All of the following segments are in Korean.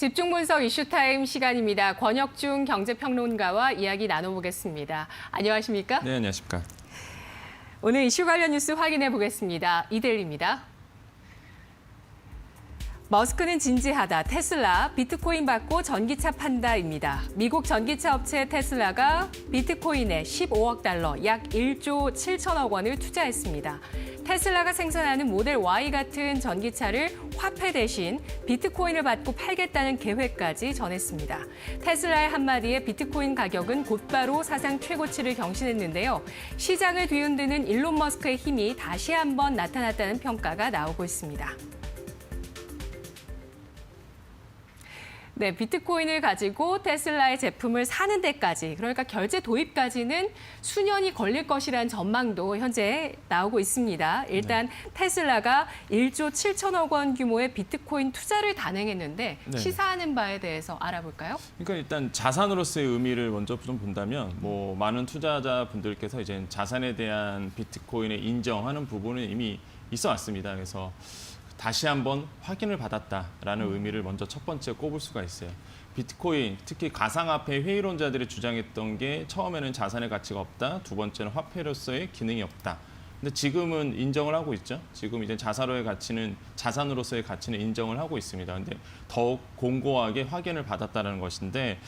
집중 분석 이슈타임 시간입니다. 권혁중 경제평론가와 이야기 나눠보겠습니다. 안녕하십니까? 네, 안녕하십니까. 오늘 이슈 관련 뉴스 확인해 보겠습니다. 이데일리입니다. 머스크는 진지하다. 테슬라 비트코인 받고 전기차 판다입니다. 미국 전기차 업체 테슬라가 비트코인에 15억 달러, 약 1조 7천억 원을 투자했습니다. 테슬라가 생산하는 모델 Y 같은 전기차를 화폐 대신 비트코인을 받고 팔겠다는 계획까지 전했습니다. 테슬라의 한마디에 비트코인 가격은 곧바로 사상 최고치를 경신했는데요. 시장을 뒤흔드는 일론 머스크의 힘이 다시 한번 나타났다는 평가가 나오고 있습니다. 네, 비트코인을 가지고 테슬라의 제품을 사는 데까지, 그러니까 결제 도입까지는 수년이 걸릴 것이라는 전망도 현재 나오고 있습니다. 일단 테슬라가 1조 7천억 원 규모의 비트코인 투자를 단행했는데 시사하는 바에 대해서 알아볼까요? 그러니까 일단 자산으로서의 의미를 먼저 좀 본다면 많은 투자자분들께서 이제 자산에 대한 비트코인의 인정하는 부분은 이미 있어 왔습니다. 그래서 다시 한번 확인을 받았다라는 의미를 먼저 첫 번째 꼽을 수가 있어요. 비트코인, 특히 가상화폐 회의론자들이 주장했던 게 처음에는 자산의 가치가 없다, 두 번째는 화폐로서의 기능이 없다. 근데 지금은 인정을 하고 있죠. 지금 이제 자산으로서의 가치는 인정을 하고 있습니다. 근데 더욱 공고하게 확인을 받았다는 것인데,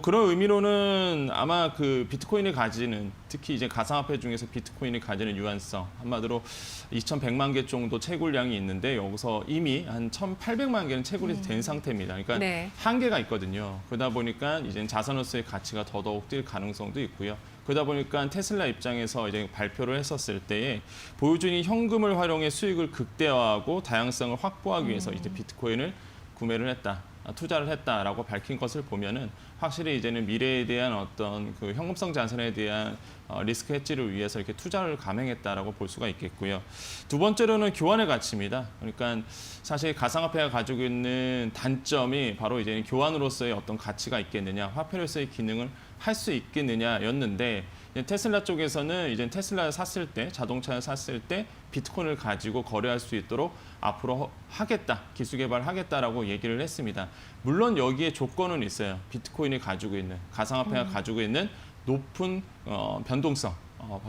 그런 의미로는 아마 그 비트코인이 가지는, 특히 이제 가상화폐 중에서 비트코인이 가지는 유한성, 한마디로 2,100만 개 정도 채굴량이 있는데 여기서 이미 한 1,800만 개는 채굴이 된 상태입니다. 그러니까 한계가 있거든요. 그러다 보니까 이제 자산으로서의 가치가 더더욱 뛸 가능성도 있고요. 그러다 보니까 테슬라 입장에서 이제 발표를 했었을 때에 보유진이 현금을 활용해 수익을 극대화하고 다양성을 확보하기 위해서 이제 비트코인을 구매를 했다, 투자를 했다라고 밝힌 것을 보면은 확실히 이제는 미래에 대한 어떤 그 현금성 자산에 대한 리스크 해지를 위해서 이렇게 투자를 감행했다라고 볼 수가 있겠고요. 두 번째로는 교환의 가치입니다. 그러니까 사실 가상화폐가 가지고 있는 단점이 바로 이제 교환으로서의 어떤 가치가 있겠느냐, 화폐로서의 기능을 할 수 있겠느냐였는데, 테슬라 쪽에서는 이제 테슬라를 샀을 때, 자동차를 샀을 때 비트코인을 가지고 거래할 수 있도록 앞으로 하겠다, 기술 개발하겠다라고 얘기를 했습니다. 물론 여기에 조건은 있어요. 비트코인이 가지고 있는, 가상화폐가 가지고 있는 높은 변동성,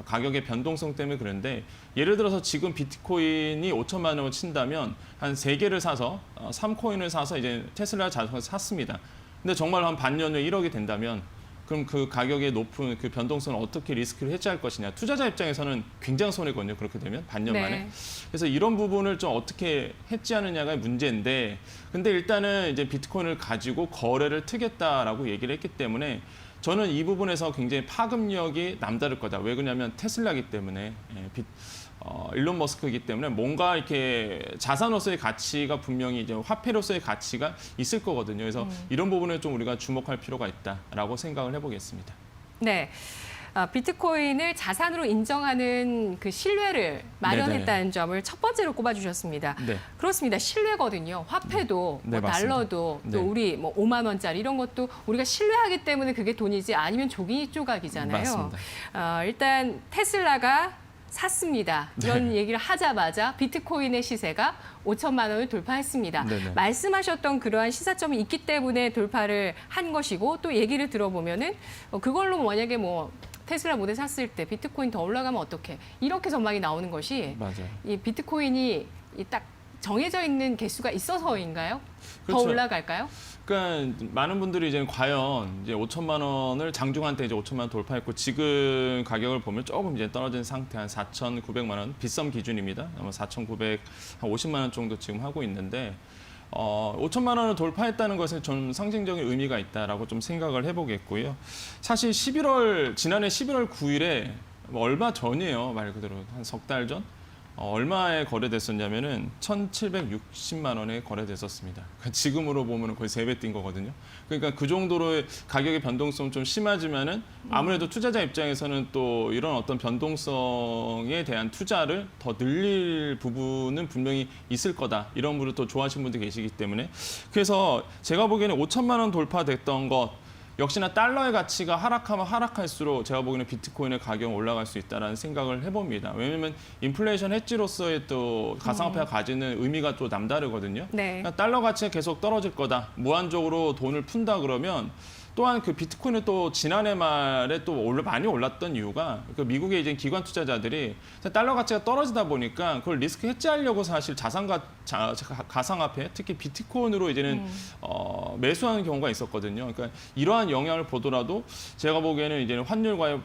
가격의 변동성 때문에 그런데, 예를 들어서 지금 비트코인이 5천만 원을 친다면 한 3개를 사서 3코인을 사서 이제 테슬라 자동차를 샀습니다. 근데 정말 한 반년 후에 1억이 된다면 그럼 그 가격의 높은 그 변동성을 어떻게 리스크를 해지할 것이냐. 투자자 입장에서는 굉장히 손해거든요. 그렇게 되면 반년 만에. 그래서 이런 부분을 좀 어떻게 해지하느냐가 문제인데, 근데 일단은 이제 비트코인을 가지고 거래를 트겠다라고 얘기를 했기 때문에 저는 이 부분에서 굉장히 파급력이 남다를 거다. 왜 그러냐면 테슬라이기 때문에, 일론 머스크이기 때문에 뭔가 이렇게 자산으로서의 가치가 분명히 이제 화폐로서의 가치가 있을 거거든요. 그래서 이런 부분에 좀 우리가 주목할 필요가 있다라고 생각을 해보겠습니다. 네. 비트코인을 자산으로 인정하는 그 신뢰를 마련했다는 점을 첫 번째로 꼽아주셨습니다. 그렇습니다. 신뢰거든요. 화폐도, 달러도, 또 우리 5만 원짜리 이런 것도 우리가 신뢰하기 때문에 그게 돈이지, 아니면 종이 조각이잖아요. 맞습니다. 일단 테슬라가 샀습니다. 이런 얘기를 하자마자 비트코인의 시세가 5천만 원을 돌파했습니다. 말씀하셨던 그러한 시사점이 있기 때문에 돌파를 한 것이고, 또 얘기를 들어보면은 그걸로 만약에 테슬라 모델 샀을 때 비트코인 더 올라가면 어떡해, 이렇게 전망이 나오는 것이 이 비트코인이 딱 정해져 있는 개수가 있어서인가요? 더 올라갈까요? 그러니까 많은 분들이 이제 과연 이제 5천만 원을 장중한 때 이제 5천만 원 돌파했고, 지금 가격을 보면 조금 이제 떨어진 상태, 한 4,900만 원 빗썸 기준입니다. 아마 4,950만 원 정도 지금 하고 있는데, 5천만 원을 돌파했다는 것에 좀 상징적인 의미가 있다라고 좀 생각을 해보겠고요. 사실 지난해 11월 9일에 얼마 전이에요, 말 그대로 한 석 달 전. 얼마에 거래됐었냐면은 1,760만 원에 거래됐었습니다. 그러니까 지금으로 보면 거의 3배 뛴 거거든요. 그러니까 그 정도로 가격의 변동성 좀 심하지만은 아무래도 투자자 입장에서는 또 이런 어떤 변동성에 대한 투자를 더 늘릴 부분은 분명히 있을 거다, 이런 분을 또 좋아하시는 분들 계시기 때문에, 그래서 제가 보기에는 5천만 원 돌파됐던 것, 역시나 달러의 가치가 하락하면 하락할수록 제가 보기에는 비트코인의 가격은 올라갈 수 있다는 생각을 해봅니다. 왜냐하면 인플레이션 해지로서의 또 가상화폐가 가지는 의미가 또 남다르거든요. 네. 그러니까 달러 가치가 계속 떨어질 거다. 무한적으로 돈을 푼다 그러면 또한 그 비트코인은 또 지난해 말에 또 많이 올랐던 이유가 그 미국의 이제 기관 투자자들이 달러 가치가 떨어지다 보니까 그걸 리스크 해지하려고 사실 가상화폐 특히 비트코인으로 이제는 매수하는 경우가 있었거든요. 그러니까 이러한 영향을 보더라도 제가 보기에는 이제는 환율과의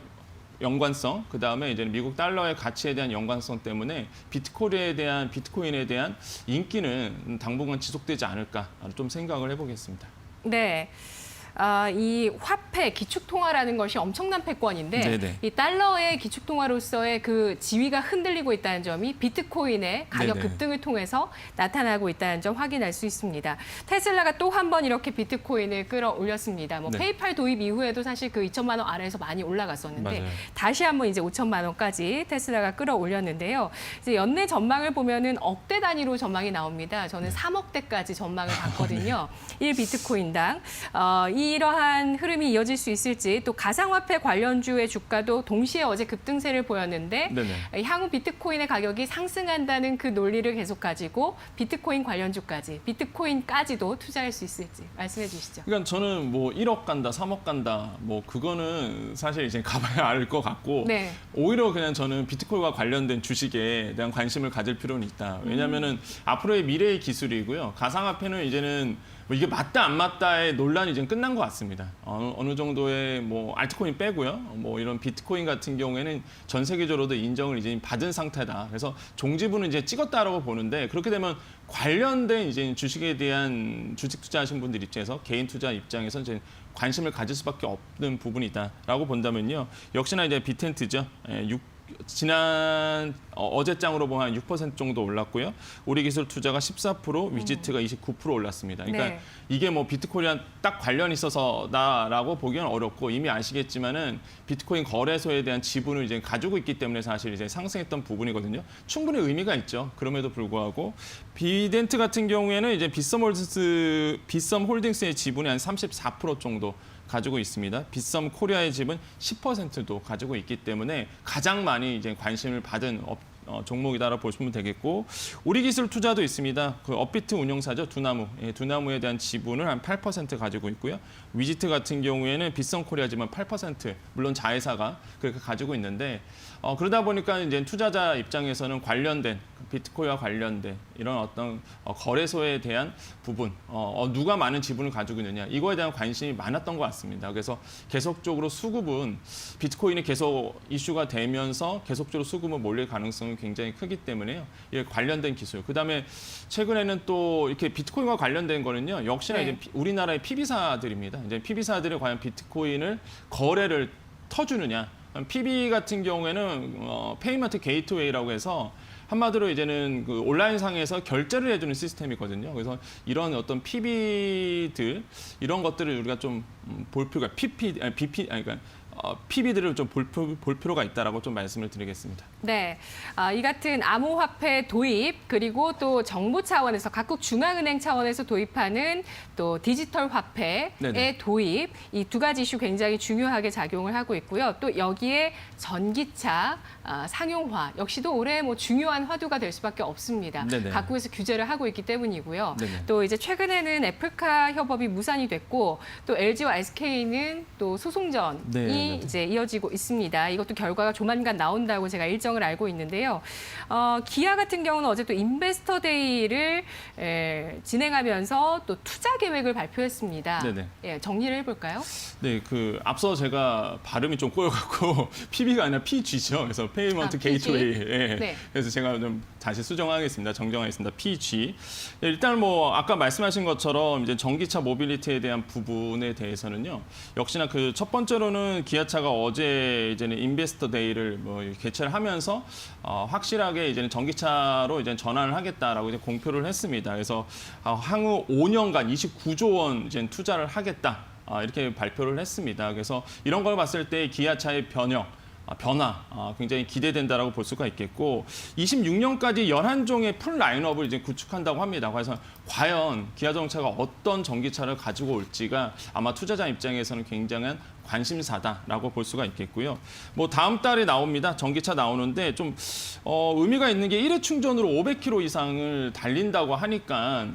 연관성, 그 다음에 이제 미국 달러의 가치에 대한 연관성 때문에 비트코인에 대한 인기는 당분간 지속되지 않을까 좀 생각을 해보겠습니다. 네. 이 화폐, 기축통화라는 것이 엄청난 패권인데 네네. 이 달러의 기축통화로서의 그 지위가 흔들리고 있다는 점이 비트코인의 가격 네네. 급등을 통해서 나타나고 있다는 점 확인할 수 있습니다. 테슬라가 또 한 번 이렇게 비트코인을 끌어올렸습니다. 뭐 네. 페이팔 도입 이후에도 사실 그 2천만 원 아래에서 많이 올라갔었는데 맞아요. 다시 한번 이제 5천만 원까지 테슬라가 끌어올렸는데요. 이제 연내 전망을 보면은 억대 단위로 전망이 나옵니다. 저는 3억대까지 전망을 봤거든요. 1 비트코인당. 이러한 흐름이 이어질 수 있을지 또 가상화폐 관련주의 주가도 동시에 어제 급등세를 보였는데 네네. 향후 비트코인의 가격이 상승한다는 그 논리를 계속 가지고 비트코인 관련주까지 비트코인까지도 투자할 수 있을지 말씀해 주시죠. 그러니까 저는 뭐 1억 간다, 3억 간다, 뭐 그거는 사실 이제 가봐야 알 것 같고 네. 오히려 그냥 저는 비트코인과 관련된 주식에 대한 관심을 가질 필요는 있다. 왜냐하면은 앞으로의 미래의 기술이고요. 가상화폐는 이제는 뭐 이게 맞다 안 맞다의 논란이 이제 끝난 것 같습니다. 어느 정도의 뭐 알트코인 빼고요. 뭐 이런 비트코인 같은 경우에는 전 세계적으로도 인정을 이제 받은 상태다. 그래서 종지부는 이제 찍었다라고 보는데 그렇게 되면 관련된 이제 주식에 대한 주식 투자하신 분들 입장에서 개인 투자 입장에서 이제 관심을 가질 수밖에 없는 부분이다라고 본다면요. 역시나 이제 비텐트죠. 지난 어제장으로 보면 한 6% 정도 올랐고요. 우리 기술 투자가 14%, 위지트가 29% 올랐습니다. 그러니까 네. 이게 뭐 비트코인이랑 딱 관련이 있어서다라고 보기는 어렵고 이미 아시겠지만은 비트코인 거래소에 대한 지분을 이제 가지고 있기 때문에 사실 이제 상승했던 부분이거든요. 충분히 의미가 있죠. 그럼에도 불구하고 비덴트 같은 경우에는 이제 빗썸 홀딩스의 지분이 한 34% 정도 가지고 있습니다. 빗썸 코리아의 집은 10%도 가지고 있기 때문에 가장 많이 이제 관심을 받은 종목이다라고 보시면 되겠고 우리 기술 투자도 있습니다. 그 업비트 운용사죠. 두나무. 두나무에 대한 지분을 한 8% 가지고 있고요. 위지트 같은 경우에는 빗썸 코리아지만 8% 물론 자회사가 그렇게 가지고 있는데 그러다 보니까 이제 투자자 입장에서는 관련된 비트코인과 관련된 이런 어떤 거래소에 대한 부분 누가 많은 지분을 가지고 있느냐 이거에 대한 관심이 많았던 것 같습니다. 그래서 계속적으로 수급은 비트코인이 계속 이슈가 되면서 계속적으로 수급은 몰릴 가능성이 굉장히 크기 때문에요. 이게 관련된 기술. 그다음에 최근에는 또 이렇게 비트코인과 관련된 거는요. 역시나 네. 이제 우리나라의 PB사들입니다. 이제 PB사들이 과연 비트코인을 거래를 터주느냐. PB 같은 경우에는 페이먼트 게이트웨이라고 해서 한마디로 이제는 그 온라인상에서 결제를 해주는 시스템이거든요. 그래서 이런 어떤 PB들 이런 것들을 우리가 좀 볼 필요가 그러니까 PB들을 좀 볼 필요가 있다라고 좀 말씀을 드리겠습니다. 네, 이 같은 암호화폐 도입 그리고 또 정부 차원에서 각국 중앙은행 차원에서 도입하는 또 디지털 화폐의 네네. 도입 이 두 가지 이슈 굉장히 중요하게 작용을 하고 있고요. 또 여기에 전기차 상용화 역시도 올해 뭐 중요한 화두가 될 수밖에 없습니다. 네네. 각국에서 규제를 하고 있기 때문이고요. 네네. 또 이제 최근에는 애플카 협업이 무산이 됐고 또 LG와 SK는 또 소송전이 네네. 이제 이어지고 있습니다. 이것도 결과가 조만간 나온다고 제가 일정을 알고 있는데요. 기아 같은 경우는 어제 또 인베스터 데이를 진행하면서 또 투자 계획을 발표했습니다. 네네. 예, 정리를 해볼까요? 네, 그 앞서 제가 발음이 좀 꼬여갖고 PB가 아니라 PG죠. 그래서 페이먼트 PG? 게이트웨이. 예. 네. 그래서 제가 좀 다시 수정하겠습니다. 정정하겠습니다. PG. 네, 일단 뭐 아까 말씀하신 것처럼 이제 전기차 모빌리티에 대한 부분에 대해서는요. 역시나 그 첫 번째로는 기아차가 어제 이제는 인베스터 데이를 뭐 개최를 하면서 확실하게 이제는 전기차로 이제 전환을 하겠다라고 이제 공표를 했습니다. 그래서 향후 5년간 29조 원 이제 투자를 하겠다. 이렇게 발표를 했습니다. 그래서 이런 걸 봤을 때 기아차의 변형, 변화 굉장히 기대된다라고 볼 수가 있겠고 26년까지 11종의 풀 라인업을 이제 구축한다고 합니다. 그래서 과연 기아자동차가 어떤 전기차를 가지고 올지가 아마 투자자 입장에서는 굉장한 관심사다라고 볼 수가 있겠고요. 뭐 다음 달에 나옵니다. 전기차 나오는데 좀 의미가 있는 게 1회 충전으로 500km 이상을 달린다고 하니까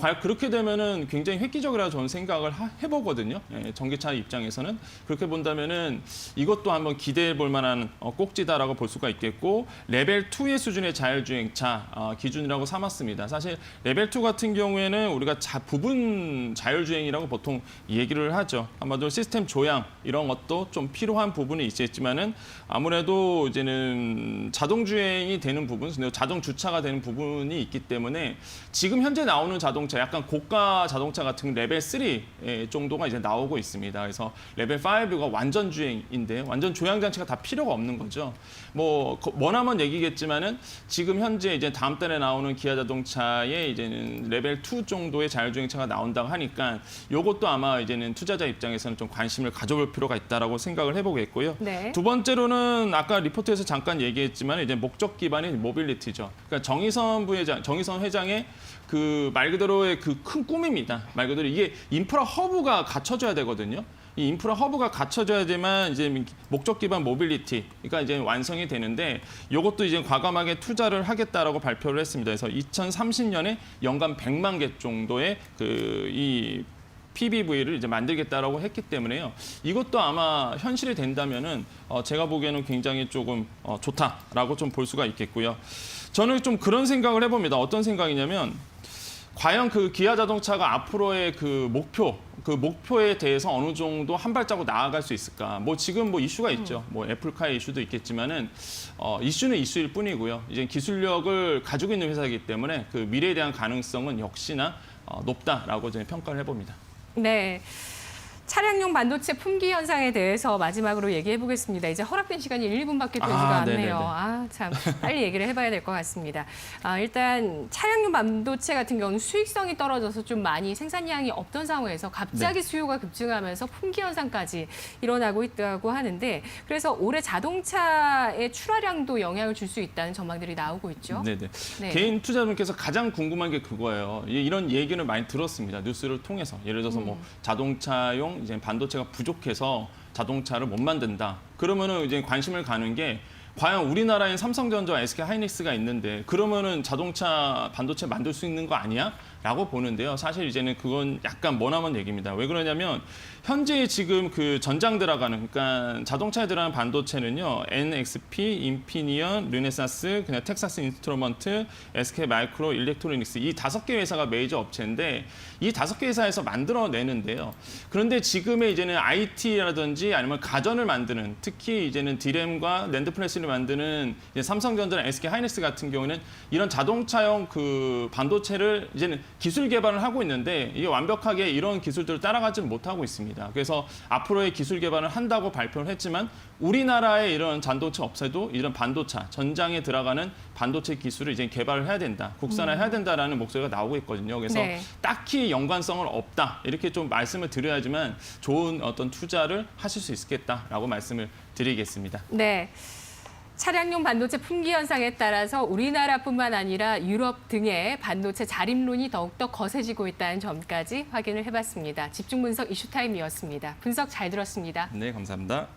과연 그렇게 되면은 굉장히 획기적이라고 저는 생각을 해보거든요. 예, 전기차 입장에서는 그렇게 본다면은 이것도 한번 기대해 볼 만한 꼭지다라고 볼 수가 있겠고 레벨 2의 수준의 자율주행차 기준이라고 삼았습니다. 사실 레벨 2 같은 경우에는 우리가 부분 자율주행이라고 보통 얘기를 하죠. 아마도 시스템 조향 이런 것도 좀 필요한 부분이 있겠지만은 아무래도 이제는 자동 주행이 되는 부분, 자동 주차가 되는 부분이 있기 때문에 지금 현재 나오는 자동차, 약간 고가 자동차 같은 레벨 3 정도가 이제 나오고 있습니다. 그래서 레벨 5가 완전 주행인데 완전 조향 장치가 다 필요가 없는 거죠. 뭐 머나먼 얘기겠지만은 지금 현재 이제 다음 달에 나오는 기아 자동차에 이제는 레벨 2 정도의 자율주행차가 나온다고 하니까 이것도 아마 이제는 투자자 입장에서는 좀 관심을 가져볼 필요가 있다라고 생각을 해보겠고요. 네. 두 번째로는 아까 리포트에서 잠깐 얘기했지만 이제 목적 기반의 모빌리티죠. 그러니까 정의선 회장의 그 말 그대로의 그 큰 꿈입니다. 말 그대로 이게 인프라 허브가 갖춰져야 되거든요. 이 인프라 허브가 갖춰져야지만 이제 목적 기반 모빌리티가 이제 완성이 되는데 이것도 이제 과감하게 투자를 하겠다라고 발표를 했습니다. 그래서 2030년에 연간 100만 개 정도의 이 PBV를 이제 만들겠다라고 했기 때문에요. 이것도 아마 현실이 된다면은 제가 보기에는 굉장히 조금 좋다라고 좀 볼 수가 있겠고요. 저는 좀 그런 생각을 해봅니다. 어떤 생각이냐면 과연 그 기아 자동차가 앞으로의 그 목표에 대해서 어느 정도 한 발자국 나아갈 수 있을까? 뭐 지금 뭐 이슈가 있죠. 뭐 애플카의 이슈도 있겠지만은 이슈는 이슈일 뿐이고요. 이제 기술력을 가지고 있는 회사이기 때문에 그 미래에 대한 가능성은 역시나 높다라고 저는 평가를 해봅니다. 네. 차량용 반도체 품귀 현상에 대해서 마지막으로 얘기해 보겠습니다. 이제 허락된 시간이 1, 2분밖에 되지가 않네요. 참 빨리 얘기를 해봐야 될 것 같습니다. 일단 차량용 반도체 같은 경우는 수익성이 떨어져서 좀 많이 생산량이 없던 상황에서 갑자기 수요가 급증하면서 품귀 현상까지 일어나고 있다고 하는데 그래서 올해 자동차의 출하량도 영향을 줄 수 있다는 전망들이 나오고 있죠. 네네. 네. 개인 투자분께서 가장 궁금한 게 그거예요. 이런 얘기를 많이 들었습니다. 뉴스를 통해서. 예를 들어서 뭐 자동차용 이제 반도체가 부족해서 자동차를 못 만든다. 그러면은 이제 관심을 가는 게 과연 우리나라엔 삼성전자와 SK 하이닉스가 있는데 그러면은 자동차 반도체 만들 수 있는 거 아니야? 라고 보는데요. 사실 이제는 그건 약간 머나먼 얘기입니다. 왜 그러냐면 현재 지금 그 전장 들어가는 그러니까 자동차에 들어가는 반도체는요. NXP, 인피니언, 르네사스, 그냥 텍사스 인스트루먼트, SK 마이크로 일렉트로닉스 이 5개 회사가 메이저 업체인데 이 5개 회사에서 만들어내는데요. 그런데 지금의 이제는 IT라든지 아니면 가전을 만드는 특히 이제는 디램과 랜드 플래시를 만드는 이제 삼성전자나 SK 하이닉스 같은 경우는 이런 자동차용 그 반도체를 이제는 기술 개발을 하고 있는데 이게 완벽하게 이런 기술들을 따라가지 못하고 있습니다. 그래서 앞으로의 기술 개발을 한다고 발표를 했지만 우리나라의 이런 반도체 업체도 이런 반도체, 전장에 들어가는 반도체 기술을 이제 개발을 해야 된다. 국산화해야 된다라는 목소리가 나오고 있거든요. 그래서 네. 딱히 연관성은 없다. 이렇게 좀 말씀을 드려야지만 좋은 어떤 투자를 하실 수 있겠다라고 말씀을 드리겠습니다. 네. 차량용 반도체 품귀 현상에 따라서 우리나라뿐만 아니라 유럽 등의 반도체 자립론이 더욱더 거세지고 있다는 점까지 확인을 해봤습니다. 집중 분석 이슈타임이었습니다. 분석 잘 들었습니다. 네, 감사합니다.